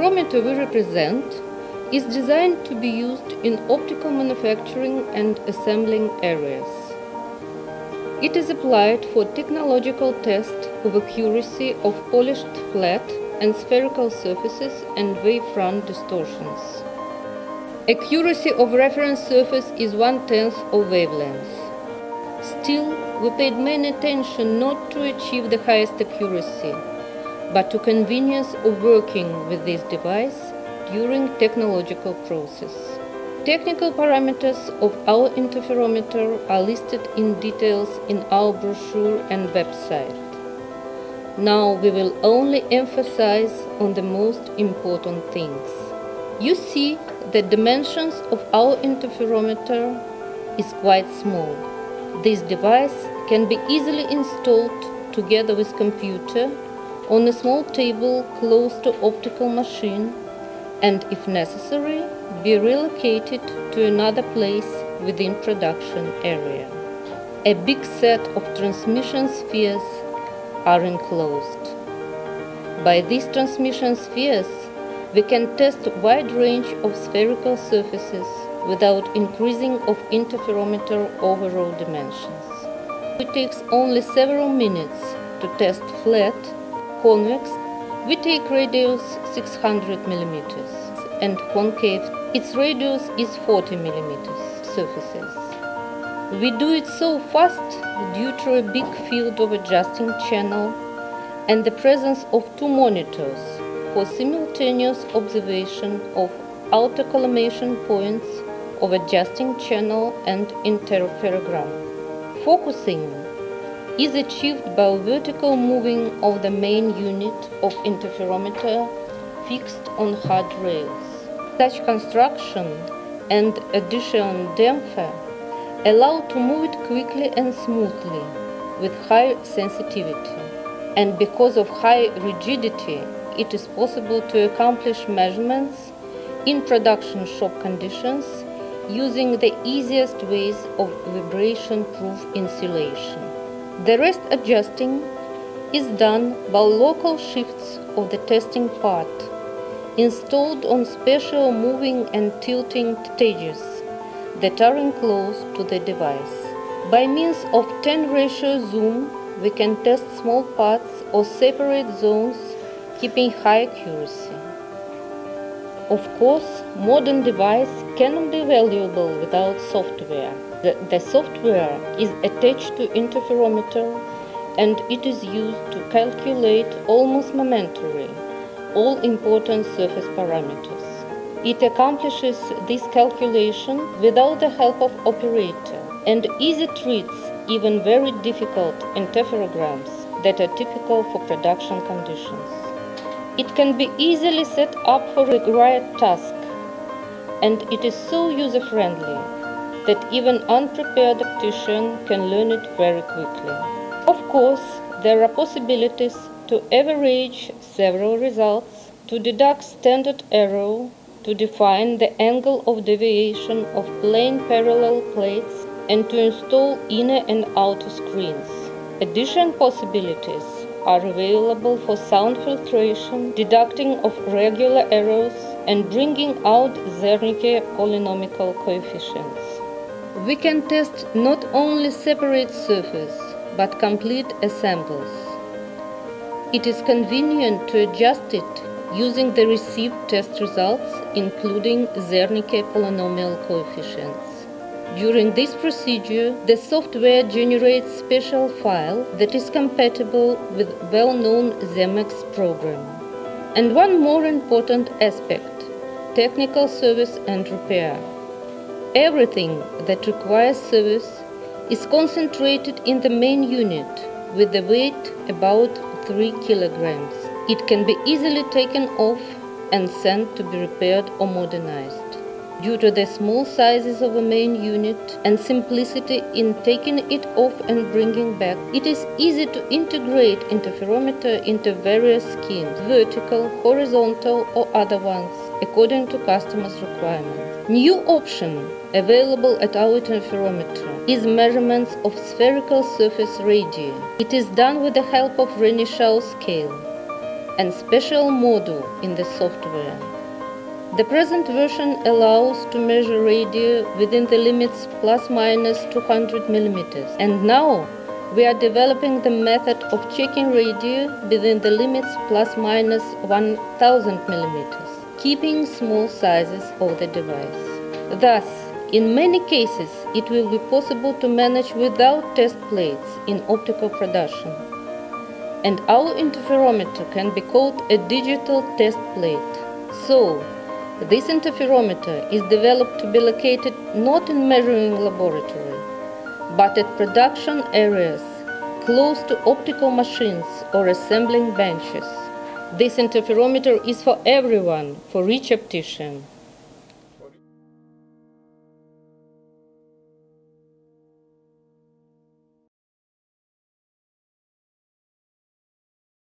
interferometer we represent is designed to be used in optical manufacturing and assembling areas. It is applied for technological test of accuracy of polished flat and spherical surfaces and wavefront distortions. Accuracy of reference surface is 1/10 of wavelength. Still, we paid main attention not to achieve the highest accuracy, but to convenience of working with this device during technological process. Technical parameters of our interferometer are listed in details in our brochure and website. Now we will only emphasize on the most important things. You see the dimensions of our interferometer is quite small. This device can be easily installed together with computer on a small table close to optical machine, and if necessary, be relocated to another place within production area. A big set of transmission spheres are enclosed. By these transmission spheres, we can test a wide range of spherical surfaces without increasing of interferometer overall dimensions. It takes only several minutes to test flat, convex. We take radius 600 mm and concave. Its radius is 40 mm surfaces. We do it so fast due to a big field of adjusting channel and the presence of two monitors for simultaneous observation of outer collimation points of adjusting channel and interferogram. Focusing is achieved by vertical moving of the main unit of interferometer fixed on hard rails. Such construction and additional damper allow to move it quickly and smoothly with high sensitivity. And because of high rigidity, it is possible to accomplish measurements in production shop conditions using the easiest ways of vibration-proof insulation. The rest adjusting is done by local shifts of the testing part, installed on special moving and tilting stages that are enclosed to the device. By means of 10-ratio zoom, we can test small parts or separate zones, keeping high accuracy. Of course, modern device cannot be valuable without software. The software is attached to interferometer and it is used to calculate almost momentarily all important surface parameters. It accomplishes this calculation without the help of operator and easily treats even very difficult interferograms that are typical for production conditions. It can be easily set up for a required task, and it is so user-friendly that even unprepared optician can learn it very quickly. Of course, there are possibilities to average several results, to deduct standard error, to define the angle of deviation of plane parallel plates, and to install inner and outer screens. Additional possibilities are available for sound filtration, deducting of regular errors, and bringing out Zernike polynomial coefficients. We can test not only separate surface, but complete assembles. It is convenient to adjust it using the received test results, including Zernike polynomial coefficients. During this procedure, the software generates special file that is compatible with well-known ZMX program. And one more important aspect, technical service and repair. Everything that requires service is concentrated in the main unit with the weight about 3 kilograms. It can be easily taken off and sent to be repaired or modernized. Due to the small sizes of a main unit and simplicity in taking it off and bringing back, it is easy to integrate interferometer into various schemes, vertical, horizontal or other ones, according to customer's requirement. New option available at our interferometer is measurements of spherical surface radii. It is done with the help of Renishaw scale. and special module in the software. The present version allows to measure radio within the limits plus minus 200 mm, and now we are developing the method of checking radio within the limits plus minus 1000 mm, keeping small sizes of the device. Thus, in many cases, it will be possible to manage without test plates in optical production. And our interferometer can be called a digital test plate. So, this interferometer is developed to be located not in measuring laboratory, but at production areas close to optical machines or assembling benches. This interferometer is for everyone, for each optician.